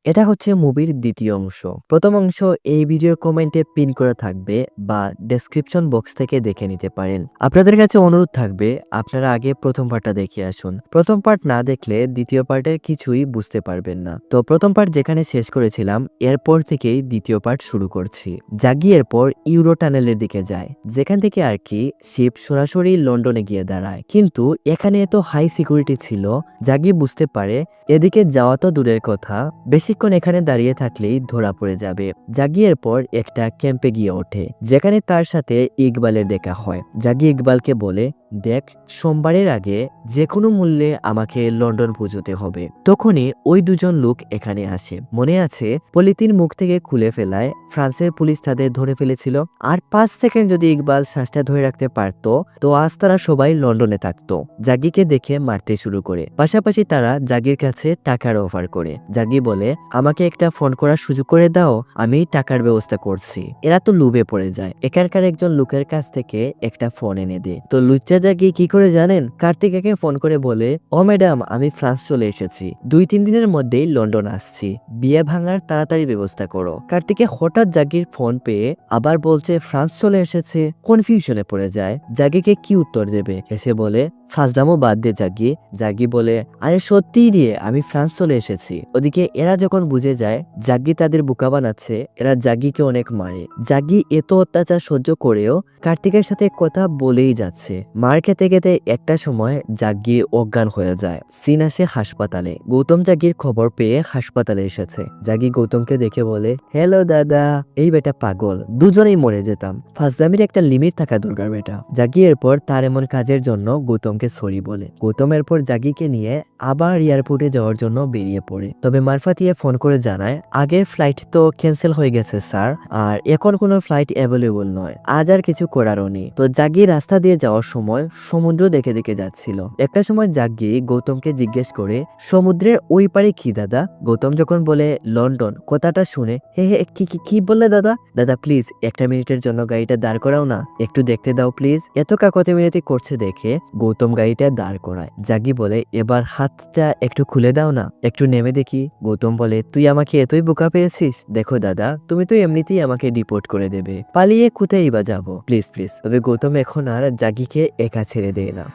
এটা হচ্ছে মুভির দ্বিতীয় অংশ। প্রথম অংশ এই ভিডিওর কমেন্টে পিন করা থাকবে বা ডেসক্রিপশন বক্স থেকে দেখে নিতে পারেন। আপনাদের কাছে অনুরোধ থাকবে আপনারা আগে প্রথম পার্টটা দেখে আসুন। প্রথম পার্ট না দেখলে দ্বিতীয় পার্টের কিছুই বুঝতে পারবেন না। তো প্রথম পার্ট যেখানে শেষ করেছিলাম এরপর থেকেই দ্বিতীয় পার্ট শুরু করছি। জাগি এরপর ইউরো টানেলের দিকে যায়, যেখান থেকে আর কি শিপ সরাসরি লন্ডনে গিয়ে দাঁড়ায়। কিন্তু এখানে এত হাই সিকিউরিটি ছিল, জাগি বুঝতে পারে এদিকে যাওয়া তো দূরের কথা, বেশিক্ষণ এখানে দাঁড়িয়ে থাকলেই ধরা পড়ে যাবে। জাগি এরপর একটা ক্যাম্পে গিয়ে ওঠে, যেখানে তার সাথে ইকবালের দেখা হয়। জাগি ইকবালকে বলে, দেখ, সোমবারের আগে যে কোনো মূল্যে আমাকে লন্ডন পৌঁছতে হবে। তখনই ওই দুজন লোক এখানে আসে। মনে আছে পলিথিন মুখ থেকে খুলে ফেলায় ফ্রান্সের পুলিশ তাদের ধরে ফেলেছিল। আর 5 সেকেন্ড যদি ইকবাল শ্বাসটা ধরে রাখতে পারতো তো আজ তারা সবাই লন্ডনে থাকতো। জাগিকে দেখে মারতে শুরু করে। পাশাপাশি তারা জাগির কাছে টাকার অফার করে। জাগি বলে, আমাকে একটা ফোন করার সুযোগ করে দাও, আমি টাকার ব্যবস্থা করছি। এরা তো লুবে পড়ে যায়। এখানকার একজন লোকের কাছ থেকে একটা ফোন এনে দেয়। তো লুচ্চা জাগি কি করে জানেন? কার্তিকাকে ফোন করে বলে, ও ম্যাডাম, আমি ফ্রান্স চলে এসেছি, 2-3 দিনের মধ্যেই লন্ডন আসছি, বিয়ে ভাঙার তাড়াতাড়ি ব্যবস্থা করো। কার্তিকে হঠাৎ জাগির ফোন পেয়ে আবার বলছে ফ্রান্স চলে এসেছে। কনফিউশনে পড়ে যায়। জাগিকে কি উত্তর দেবে? এসে বলে, ফাজলামো বাদ দে জাগি। জাগি বলে, আরে সত্যিই রে, আমি ফ্রান্স চলে এসেছি। ওদিকে এরা যখন বুঝে যায় জাগি তাদের বোকা বানাচ্ছে, এরা জাগিকে অনেক মারে। জাগি এত অত্যাচার সহ্য করেও কার্তিকের সাথে কথা বলেই যাচ্ছে। মার খেতে খেতে একটা সময় জাগি অজ্ঞান হয়ে যায়। সিন আসে হাসপাতালে। গৌতম জাগির খবর পেয়ে হাসপাতালে এসেছে। জাগি গৌতমকে দেখে বলে, হ্যালো দাদা। এই বেটা পাগল, দুজনেই মরে যেতাম। ফাজলামির একটা লিমিট থাকা দরকার বেটা। জাগি এরপর তার এমন কাজের জন্য গৌতমকে সরি বলে। গৌতম এরপর জাগিকে নিয়ে আবার এয়ারপোর্টে যাওয়ার জন্য বেরিয়ে পড়ে। তবে মারফাতিয়া ফোন করে জানায়, আগের ফ্লাইট তো ক্যান্সেল হয়ে গেছে স্যার, আর এখন কোনো ফ্লাইট অ্যাভেলেবল নয়, আজ আর কিছু করারও নেই। তো জাগি রাস্তা দিয়ে যাওয়ার সময় সমুদ্র দেখে দেখে যাচ্ছিল। একটা সময় জাগি গৌতমকে জিজ্ঞেস করে, সমুদ্রের ওই পারে কি দাদা? গৌতম যখন বলে লন্ডন, কথাটা শুনে হে হে কি কি কি বললে দাদা? দাদা প্লিজ একটা মিনিটের জন্য গাড়িটা দাঁড় করাও না, একটু দেখতে দাও প্লিজ। এত কাকতি মিনতি করছে দেখে গৌতম গাড়িটা দাঁড় করায়। জাগি বলে, এবার হাতটা একটু খুলে দাও না, একটু নেমে দেখি। গৌতম বলে, তুই আমাকে এতই বোকা পেয়েছিস? দেখো দাদা, তুমি তো এমনিতেই আমাকে ডিপোর্ট করে দেবে, পালিয়ে কোথায় বা যাবো, প্লিজ প্লিজ। তবে গৌতম এখন আর জাগিকে একা ছেড়ে দেয় না।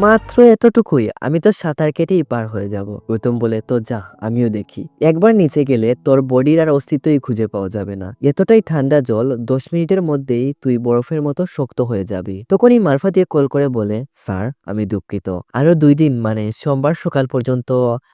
মাত্র এতটুকুই, আমি তো সাঁতার কেটেই পার হয়ে যাব। গৌতম বলে, তো যা, আমিও দেখি। একবার নিচে গেলে তোর বডির আর অস্তিত্বই খুঁজে পাওয়া যাবে না। এতটাই ঠান্ডা জল, 10 মিনিটের মধ্যেই তুই বরফের মতো শক্ত হয়ে যাবি। তখনই মারফা দিয়ে কল করে বলে, স্যার আমি দুঃখিত, আরো 2 দিন মানে সোমবার সকাল পর্যন্ত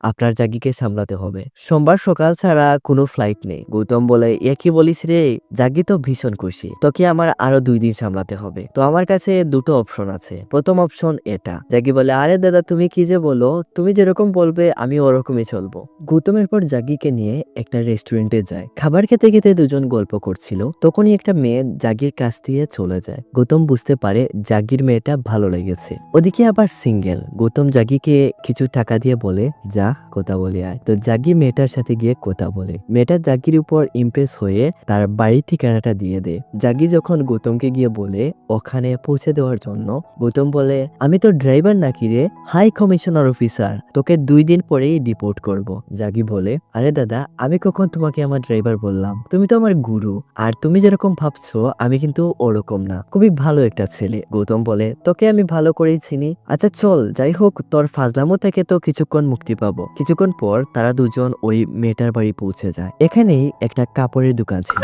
আপনার জাগিকে সামলাতে হবে। সোমবার সকাল ছাড়া কোনো ফ্লাইট নেই। গৌতম বলে, এ কি বলিস রে? জাগি তো ভীষণ খুশি। তোকে আমার আরো 2 দিন সামলাতে হবে। তো আমার কাছে দুটো অপশন আছে। প্রথম অপশন এটা। জাগি বলে, আরে দাদা তুমি কি যে বলো, তুমি যেরকম বলবে আমি ওরকমই চলবো। গৌতমের পর জাগিকে নিয়ে একটা রেস্টুরেন্টে যায়। খাবার খেতে খেতে দুজন গল্প করছিল। তখনই একটা মেয়ে জাগির কাছ দিয়ে চলে যায়। গৌতম বুঝতে পারে জাগির মেয়েটা ভালো লেগেছে। ওদিকে আবার সিঙ্গেল। গৌতম জাগিকে কিছু টাকা দিয়ে বলে, যা কথা বলে আয়। তো জাগি মেয়েটার সাথে গিয়ে কথা বলে। মেয়েটা জাগির উপর ইমপ্রেস হয়ে তার বাড়ির ঠিকানাটা দিয়ে দেয়। জাগি যখন গৌতমকে গিয়ে বলে ওখানে পৌঁছে দেওয়ার জন্য, গৌতম বলে, আমি তো ড্রাইভার নাকি রে, হাই কমিশনার অফিসার, তোকে 2 দিন পরেই ডিপোর্ট করব। জাগি বলে, আরে দাদা, আমি কখন তোমাকে আমার ড্রাইভার বললাম? তুমি তো আমার গুরু, আর তুমি যেরকম ভাবছো আমি কিন্তু ওরকম না, খুবই ভালো একটা ছেলে। গৌতম বলে, তোকে আমি ভালো করেই চিনি। আচ্ছা চল, যাই হোক, তোর ফাজলামো থেকে তো কিছুক্ষণ মুক্তি পাবো। কিছুক্ষণ পর তারা দুজন ওই মেয়েটার বাড়ি পৌঁছে যায়। এখানেই একটা কাপড়ের দোকান ছিল।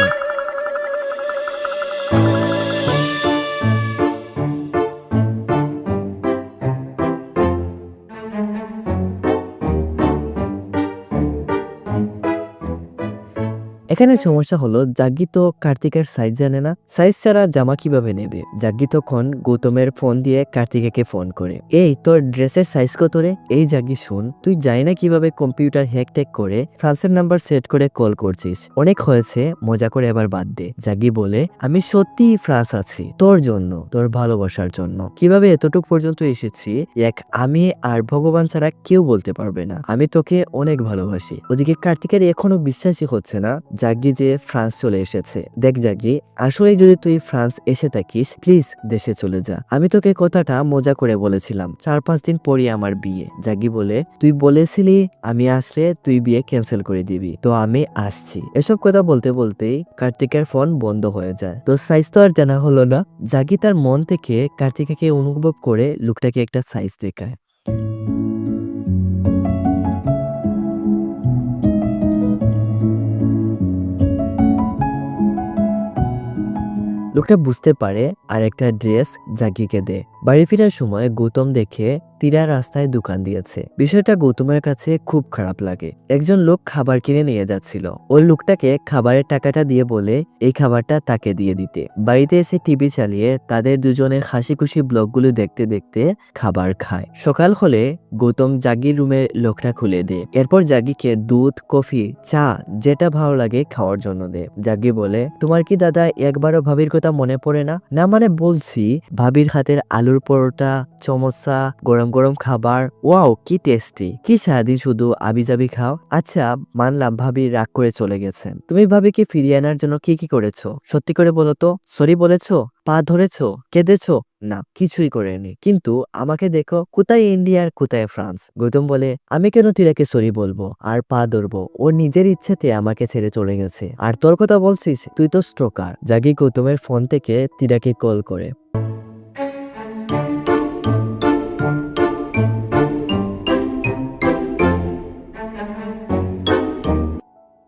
এখানে সমস্যা হলো জাগ্গি তো কার্তিকের সাইজ জানে না, সাইজ ছাড়া জামা কিভাবে নেবে। জাগ্গি তখন গৌতমের ফোন দিয়ে কার্তিকে ফোন করে, এই তোর ড্রেসের সাইজ কত রে। এই জাগ্গি শুন, তুই জানি না কিভাবে কম্পিউটার হ্যাক ট্যাক করে ফ্রান্সের নাম্বার সেট করে কল করছিস, অনেক হয়েছে, মজা করে এবার বাদ দে। জাগ্গি বলে, আমি সত্যি ফ্রান্স আছি তোর জন্য, তোর ভালোবাসার জন্য। কিভাবে এতটুকু পর্যন্ত এসেছি এক আমি আর ভগবান ছাড়া কেউ বলতে পারবে না, আমি তোকে অনেক ভালোবাসি। ওদিকে কার্তিকের এখনো বিশ্বাসই হচ্ছে না জাগ্গি যে ফ্রান্স চলে এসেছে। দেখ জাগ্গি, আসলে যদি তুই ফ্রান্স এসে থাকিস প্লিজ দেশে চলে যা, আমি তোকে কথাটা মজা করে বলেছিলাম, 4-5 দিন পরই আমার বিয়ে। জাগ্গি বলে, তুই বলেছিলি আমি আসলে তুই বিয়ে ক্যান্সেল করে দিবি, তো আমি আসছি। এসব কথা বলতে বলতেই কার্তিকের ফোন বন্ধ হয়ে যায়। তো সাইজ তো আর জানা হলো না। জাগ্গি তার মন থেকে কার্তিককে অনুভব করে লোকটাকে একটা সাইজ দেখায়। লোকটা বুঝতে পারে আর একটা ড্রেস জাগ্গিকে দেয়। বাড়ি ফেরার সময় গৌতম দেখে তীরা রাস্তায় দোকান দিয়েছে। বিষয়টা গৌতমের কাছে খুব খারাপ লাগে। একজন লোক খাবার কিনে নিয়ে যাচ্ছিল, ওই লোকটাকে খাবারের টাকাটা দিয়ে বলে এই খাবারটা তাকে দিয়ে দিতে। বাড়িতে এসে টিভি চালিয়ে তাদের দুজনের হাসি খুশি ব্লগগুলো দেখতে দেখতে খাবার খায়। সকাল হলে গৌতম জাগ্গির রুমে লোকটা খুলে দেয়। এরপর জাগ্গিকে দুধ, কফি, চা যেটা ভালো লাগে খাওয়ার জন্য দেয়। জাগ্গি বলে, তোমার কি দাদা একবারও ভাবির কথা মনে পড়ে না? না মানে বলছি ভাবির হাতের আলুর পরোটা, চমচা, গরম গরম খাবার, ওয়াও কি টেস্টি। কি সারাদিন শুধু আবিজাবি খাও। আচ্ছা মানলাম ভাবি রাগ করে চলে গেছেন, তুমি ভাবিকে ফিরিয়ে আনার জন্য কি কি করেছো সত্যি করে বলো তো। সরি বলেছো, পা ধরেছো, কেঁদেছো? না, কিছুই করেনি। কিন্তু আমাকে দেখো, কোথায় ইন্ডিয়া আর কোথায় ফ্রান্স। গৌতম বলে, আমি কেন তীরাকে সরি বলবো আর পা ধরবো, ও নিজের ইচ্ছেতে আমাকে ছেড়ে চলে গেছে। আর তোর কথা বলছিস, তুই তো স্ট্রোকার। জাগি গৌতমের ফোন থেকে তীরাকে কল করে।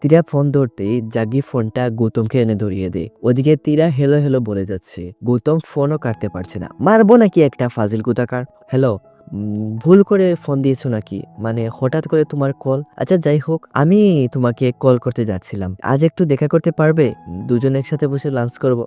তীরা ফোন ধরতেই জাগ্গি ফোনটা গৌতমকে এনে ধরিয়ে দেয়। ওদিকে তীরা হেলো হেলো বলে যাচ্ছে, গৌতম ফোনও কাটতে পারছে না। মারবো নাকি একটা ফাজিল কোথাকার। হ্যালো, ভুল করে ফোন দিয়েছো নাকি? মানে হঠাৎ করে তোমার কল। আচ্ছা যাই হোক, আমি তোমাকে কল করতে যাচ্ছিলাম, আজ একটু দেখা করতে পারবে? দুজন একসাথে বসে লাঞ্চ করবো।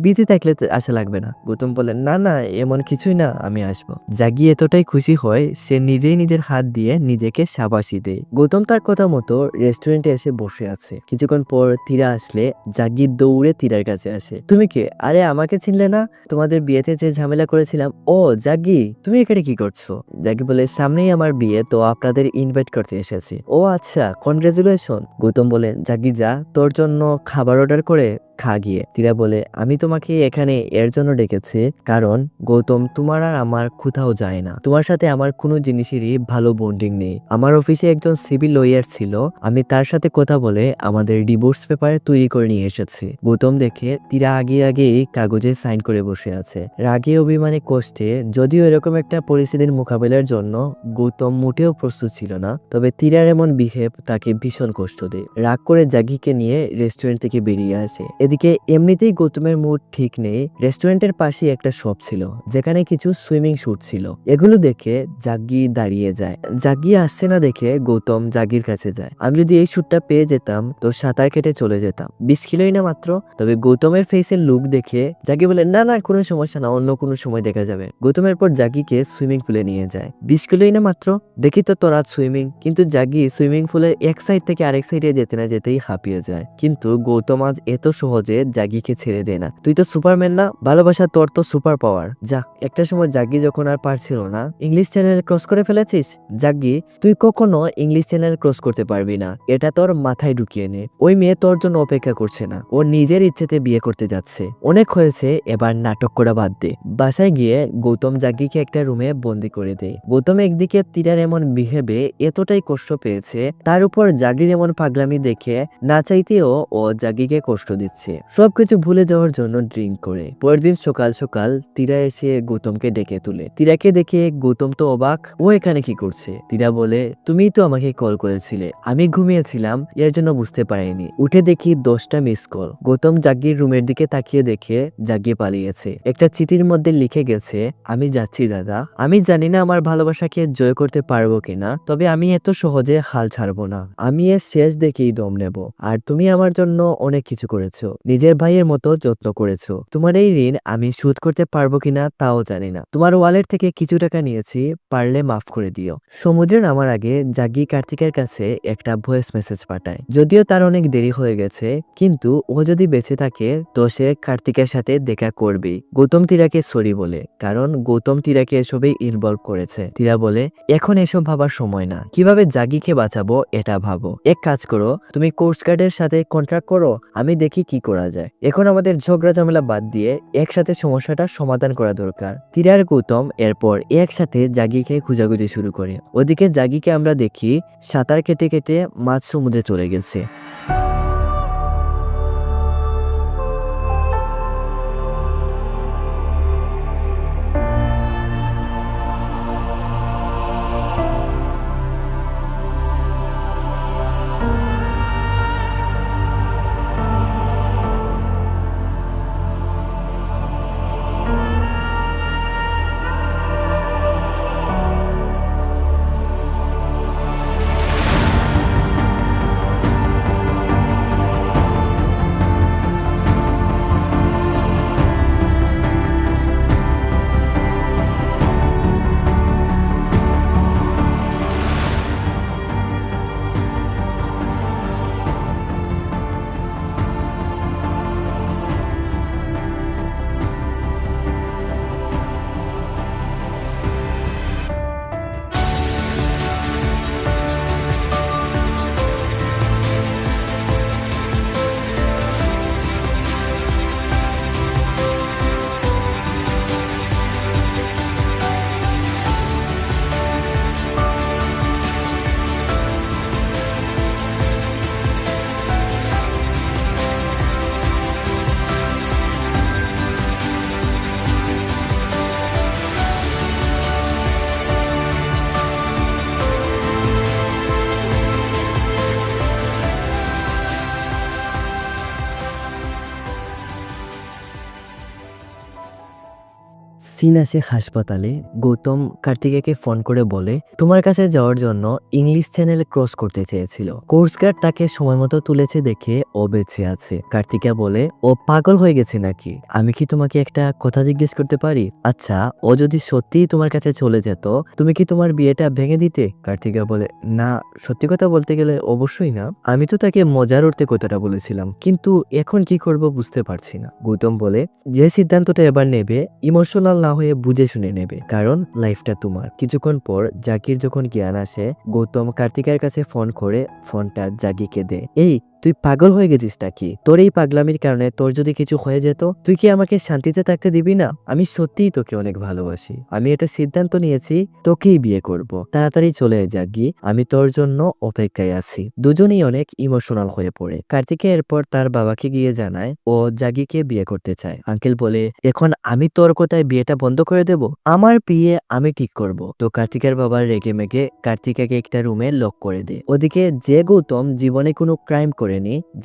বিজি থাকলে তো আসা লাগবে না। গৌতম বলে, না না এমন কিছুই না, আমি আসবো। জাগি এতটাই খুশি হয় সে নিজেই নিজের হাত দিয়ে নিজেকে শাবাশি দেয়। গৌতম তার কথা মতো রেস্টুরেন্টে এসে বসে আছে। কিছুক্ষণ পর তীরা আসলে জাগি দৌড়ে তীরার কাছে আসে। তুমি কে? আরে আমাকে চিনলে না? তোমাদের বিয়েতে যে ঝামেলা করেছিলাম। ও জাগি, তুমি এখানে কি করছো? জাগি বলে, সামনেই আমার বিয়ে, তো আপনাদের ইনভাইট করতে এসেছি। ও আচ্ছা, কনগ্রেচুলেশন। গৌতম বলে, জাগি যা, তোর জন্য খাবার অর্ডার করে খা গিয়ে। তীরা বলে, আমি তোমাকে এখানে এর জন্য ডেকেছি কারণ গৌতম তোমার আর আমার কোথাও যায় না, তোমার সাথে আমার কোনো জিনিসেরই ভালো বন্ডিং নেই। আমার অফিসে একজন সিভিল লয়ার ছিল, আমি তার সাথে কথা বলে আমাদের ডিভোর্স পেপার তৈরি করে নিয়ে এসেছি। গৌতম দেখে তীরা আগে আগেই কাগজে সাইন করে বসে আছে। রাগে অভিমানে কষ্টে, যদিও এরকম একটা পরিস্থিতির মোকাবেলার জন্য গৌতম মোটেও প্রস্তুত ছিল না, তবে তীরার এমন বিহেভ তাকে ভীষণ কষ্ট দেয়। রাগ করে জাগিকে নিয়ে রেস্টুরেন্ট থেকে বেরিয়ে আসে। এদিকে এমনিতেই গৌতমের মুড ঠিক নেই। রেস্টুরেন্টের পাশে একটা শপ ছিল যেখানে কিছু সুইমিং স্যুট ছিল। এগুলো দেখে জাগ্গি দাঁড়িয়ে যায়। জাগ্গি আসছে না দেখে গৌতম জাগ্গির কাছে যায়। আমি যদি এই স্যুটটা পেয়ে যেতাম তো সাঁতার কেটে চলে যেতাম, 20 কিলোই না মাত্র। তবে গৌতমের ফেসের লুক দেখে জাগ্গি বলে, না না কোনো সমস্যা না, অন্য কোনো সময় দেখা যাবে। গৌতমের পর জাগ্গিকে সুইমিং পুলে নিয়ে যায়। 20 কিলোই না মাত্র, দেখি তো তোর আজ সুইমিং। কিন্তু জাগ্গি সুইমিং পুলের এক সাইড থেকে আরেক সাইডে যেতে না যেতেই হাঁপিয়ে যায়। কিন্তু গৌতম আজ এত সহজে জাগ্গিকে ছেড়ে দেয় না। তুই তো সুপারম্যান না, ভালোবাসা তোর তো সুপার পাওয়ার। যা, একটা সময় জাগ্গি যখন আর পারছিল না, ইংলিশ চ্যানেল ক্রস করে ফেলেছিস। জাগ্গি, তুই কখনো ইংলিশ চ্যানেল ক্রস করতে পারবি না, এটা তোর মাথায় ঢুকিয়ে নে। ওই মেয়ে তোর জন্য অপেক্ষা করছে না, ও নিজের ইচ্ছেতে বিয়ে করতে যাচ্ছে। অনেক হয়েছে, এবার নাটক করা বাদ দে। বাসায় গিয়ে গৌতম জাগ্গিকে একটা রুমে বন্দি করে দেয়। গৌতম একদিকে তীরার এমন বিহেভে এতটাই কষ্ট পেয়েছে, তার উপর জাগ্গির এমন পাগলামি দেখে না চাইতেও ও জাগ্গিকে কষ্ট দিচ্ছে। আসছে। সবকিছু ভুলে যাওয়ার জন্য ড্রিঙ্ক করে। পরের দিন সকাল সকাল তীরা এসে গৌতমকে ডেকে তুলে। তীরাকে দেখে গৌতম তো অবাক, ও এখানে কি করছে? তীরা বলে, তুমিই তো আমাকে কল করেছিলে, আমি ঘুমিয়েছিলাম, এর জন্য বুঝতে পারিনি। উঠে দেখি 10টা মিস কল। গৌতম জাগ্গির রুমের দিকে তাকিয়ে দেখে জাগ্গি পালিয়েছে। একটা চিঠির মধ্যে লিখে গেছে, আমি যাচ্ছি দাদা, আমি জানি না আমার ভালোবাসাকে জয় করতে পারবো কিনা, তবে আমি এত সহজে হাল ছাড়বো না। আমি এর শেষ দেখেই দম নেব। আর তুমি আমার জন্য অনেক কিছু করেছো, নিজের ভাইয়ের মতো যত্ন করেছো। তোমার এই ঋণ আমি শোধ করতে পারবো কিনা তাও জানি না। তোমার ওয়ালেট থেকে কিছু টাকা নিয়েছি, পারলে মাফ করে দিও। সমুদ্রে নামার আগে জাগ্গি কার্তিকের কাছে একটা ভয়েস মেসেজ পাঠায়। যদিও তার অনেক দেরি হয়ে গেছে, কিন্তু ও যদি বেঁচে থাকে তো সে কার্তিকের সাথে দেখা করবেই। গৌতম তীরাকে সরি বলে, কারণ গৌতম তীরাকে এসবে ইনভলভ করেছে। তীরা বলে, এখন এসব ভাবার সময় না, কিভাবে জাগ্গিকে বাঁচাবো এটা ভাবো। এক কাজ করো, তুমি কোস্ট গার্ডের সাথে কন্ট্রাক্ট করো, আমি দেখি কি করা যায়। এখন আমাদের ঝগড়া ঝামেলা বাদ দিয়ে একসাথে সমস্যাটা সমাধান করা দরকার। তীরা আর গৌতম এরপর একসাথে জাগ্গিকে খোঁজাখুঁজি শুরু করে। ওদিকে জাগ্গিকে আমরা দেখি সাঁতার কেটে কেটে মাঝ সমুদ্রে চলে গেছে। সিন আসে হাসপাতালে। গৌতম কার্তিকেকে ফোন করে বলে, তোমার কাছে যাওয়ার জন্য ইংলিশ চ্যানেল ক্রস করতে চেয়েছিল, কোস্ট গার্ড তাকে সময় মতো তুলেছে দেখে ও বেঁচে আছে। কার্তিকা বলে, ও পাগল হয়ে গেছে নাকি? আমি কি তোমাকে একটা কথা জিজ্ঞেস করতে পারি? আচ্ছা, ও যদি সত্যিই তোমার কাছে চলে যেত, তুমি কি তোমার বিয়েটা ভেঙে দিতে? কার্তিকা বলে, না, সত্যি কথা বলতে গেলে অবশ্যই না। আমি তো তাকে মজার অর্থে কথাটা বলেছিলাম, কিন্তু এখন কি করব বুঝতে পারছি না। গৌতম বলে, যে সিদ্ধান্তটা এবার নেবে ইমোশনাল না হয়ে বুঝে শুনে নেবে, কারণ লাইফটা তোমার। কিছুক্ষণ পর জাকির যখন জ্ঞান আসে, গৌতম কার্তিকের কাছে ফোন করে ফোনটা জাগিকে দে। এই, তুই পাগল হয়ে গেছিস নাকি? তোর এই পাগলামির কারণে তোর যদি কিছু হয়ে যেত, তুই কি আমাকে শান্তিতে থাকতে দিবি না? আমি সত্যিই তোকে অনেক ভালোবাসি, আমি এটা সিদ্ধান্ত নিয়েছি, তোকেই বিয়ে করব। তাড়াতাড়ি চলে জাগি, আমি তোর জন্য অপেক্ষায় আছি। দুজনেই অনেক ইমোশনাল হয়ে পড়ে। কার্তিকে এরপর তার বাবাকে গিয়ে জানায় ও জাগিকে বিয়ে করতে চায়। আঙ্কেল বলে, এখন আমি তোর কথায় বিয়েটা বন্ধ করে দেব? আমার বিয়ে আমি ঠিক করব। তো কার্তিকের বাবা রেগে মেগে কার্তিকাকে একটা রুমে লক করে দেয়। ওদিকে যে গৌতম জীবনে কোনো ক্রাইম করেনি,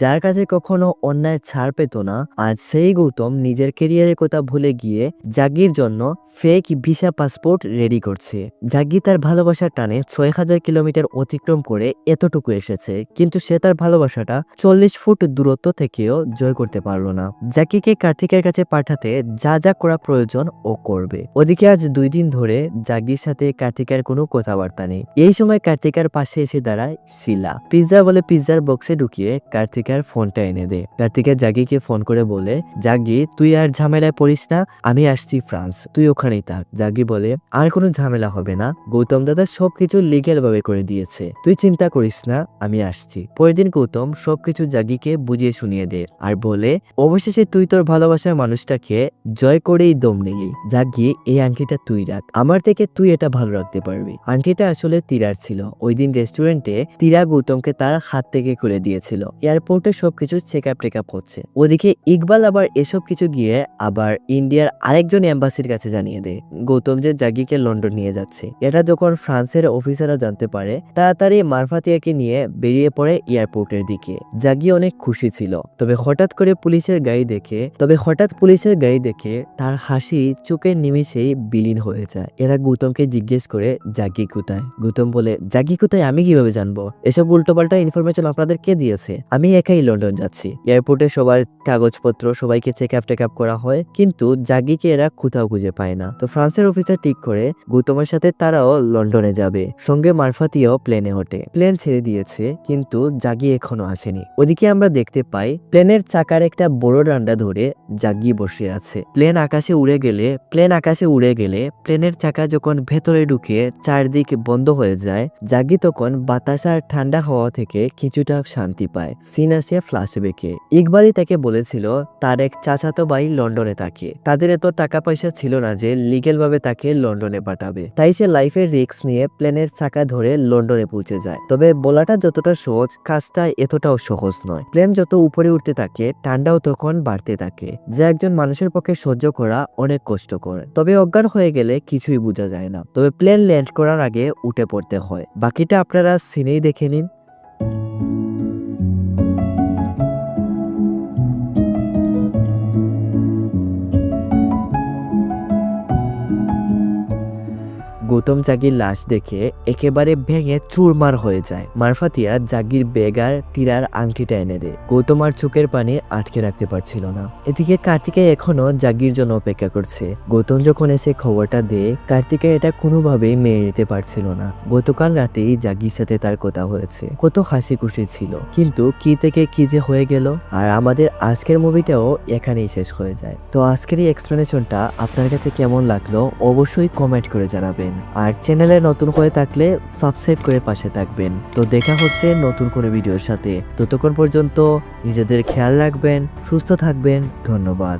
যার কাছে কখনো অন্যায় ছাড় পেত না, আজ সেই গৌতম নিজের কেরিয়ারের কথা ভুলে গিয়ে জাগির জন্য ফেক ভিসা পাসপোর্ট রেডি করছে। জাগি তার ভালোবাসার টানে 6000 কিলোমিটার অতিক্রম করে এতটুকু এসেছে, কিন্তু সে তার ভালোবাসাটা 40 ফুট দূরত্ব থেকেও জয় করতে পারলো না। জাকিকে কার্তিকের কাছে পাঠাতে যা যা করা প্রয়োজন ও করবে। ওদিকে আজ 2 দিন ধরে জাগির সাথে কার্তিকের কোনো কথাবার্তা নেই। এই সময় কার্তিকার পাশে এসে দাঁড়ায় শিলা। পিৎজা বলে পিৎজার বক্সে ঢুকিয়ে কার্তিকার ফোনটা এনে দেয়। কার্তিকা জাগিকে ফোন করে বলে, জাগি তুই আর ঝামেলায় পড়িস না, আমি আসছি ফ্রান্স, তুই ওখানেই থাক। জাগি বলে, আর কোনো ঝামেলা হবে না, গৌতম দাদা সবকিছু লিগ্যাল ভাবে করে দিয়েছে, তুই চিন্তা করিস না, আমি আসছি। পরের দিন গৌতম সবকিছু জাগিকে বুঝিয়ে শুনিয়ে দেয় আর বলে, অবশেষে তুই তোর ভালোবাসার মানুষটাকে জয় করেই দম নিলি। জাগি, এই আংটিটা তুই রাখ, আমার থেকে তুই এটা ভালো রাখতে পারবি। আংটিটা আসলে তীরার ছিল। ওই দিন রেস্টুরেন্টে তীরা গৌতমকে তার হাত থেকে খুলে দিয়েছিল। এয়ারপোর্টে সবকিছু চেক আপ হচ্ছে। ওদিকে ইকবাল আবার এসব কিছু গিয়ে আবার ইন্ডিয়ার আরেকজন এম্বাসির কাছে জানিয়ে দেয় গৌতম যে জাগিকে লন্ডন নিয়ে যাচ্ছে। এটা যখন ফ্রান্সের অফিসাররা জানতে পারে তাড়াতাড়ি মারফাতিয়াকে নিয়ে বেরিয়ে পড়ে এয়ারপোর্টের দিকে। জাগি অনেক খুশি ছিল, তবে হঠাৎ পুলিশের গাড়ি দেখে তার হাসি চোখের নিমিষেই বিলীন হয়ে যায়। এরা গৌতমকে জিজ্ঞেস করে জাগি কোথায়। গৌতম বলে, জাগি কোথায় আমি কিভাবে জানবো? এসব উল্টোপাল্টা ইনফরমেশন আপনাদের কে দিয়েছে? আমি একাই লন্ডন যাচ্ছি। এয়ারপোর্টে সবার কাগজপত্র সবাইকে চেক আপ করা হয়, কিন্তু জাগিকে এরা কোথাও খুঁজে পায় না। তো ফ্রান্সের অফিসার ঠিক করে গৌতমের সাথে তারাও লন্ডনে যাবে। সঙ্গে মারফাতিও প্লেনে ওঠে। প্লেন ছেড়ে দিয়েছে, কিন্তু জাগি এখনো আসেনি। ওদিকে আমরা দেখতে পাই প্লেনের চাকার একটা বড় ডান্ডা ধরে জাগি বসে আছে। প্লেন আকাশে উড়ে গেলে প্লেনের চাকা যখন ভেতরে ঢুকে চারদিক বন্ধ হয়ে যায়, জাগি তখন বাতাস আর ঠান্ডা হাওয়া থেকে কিছুটা শান্তি পায়। সিন আসে ফ্ল্যাশব্যাকে। ইকবালই তাকে বলেছিল তার এক চাচাতো ভাই লন্ডনে থাকে। তাদের এত টাকা পয়সা ছিল না যে লিগেল ভাবে তাকে লন্ডনে পাঠাবে, তাই সে লাইফের রিস্ক নিয়ে প্লেনের চাকা ধরে লন্ডনে পৌঁছে যায়। তবে বলাটা যতটা সহজ, কাজটা এতটাও সহজ নয়। প্লেন যত উপরে উঠতে থাকে ঠান্ডাও তখন বাড়তে থাকে, যা একজন মানুষের পক্ষে সহ্য করা অনেক কষ্টকর। তবে অজ্ঞান হয়ে গেলে কিছুই বোঝা যায় না। তবে প্লেন ল্যান্ড করার আগে উঠে পড়তে হয়। বাকিটা আপনারা সিনেই দেখে নিন। গৌতম জাগির লাশ দেখে একেবারে ভেঙে চুরমার হয়ে যায়। মারফাতিয়া জাগির ব্যাগ আর তীরার আংটিটা এনে দেয়। গৌতম আর চোখের পানি আটকে রাখতে পারছিল না। এদিকে কার্তিকা এখনো জাগির জন্য অপেক্ষা করছে। গৌতম যখন এসে খবরটা দেয়, কার্তিকা এটা কোনোভাবেই মেনে নিতে পারছিল না। গতকাল রাতেই জাগির সাথে তার কথা হয়েছে, কত হাসি খুশি ছিল, কিন্তু কি থেকে কি যে হয়ে গেল। আর আমাদের আজকের মুভিটাও এখানেই শেষ হয়ে যায়। তো আজকের এই এক্সপ্লেনেশনটা আপনার কাছে কেমন লাগলো অবশ্যই কমেন্ট করে জানাবেন। আর চ্যানেলে নতুন হয়ে থাকলে সাবস্ক্রাইব করে পাশে থাকবেন। তো দেখা হচ্ছে নতুন কোনো ভিডিওর সাথে। ততক্ষণ পর্যন্ত নিজেদের খেয়াল রাখবেন, সুস্থ থাকবেন। ধন্যবাদ।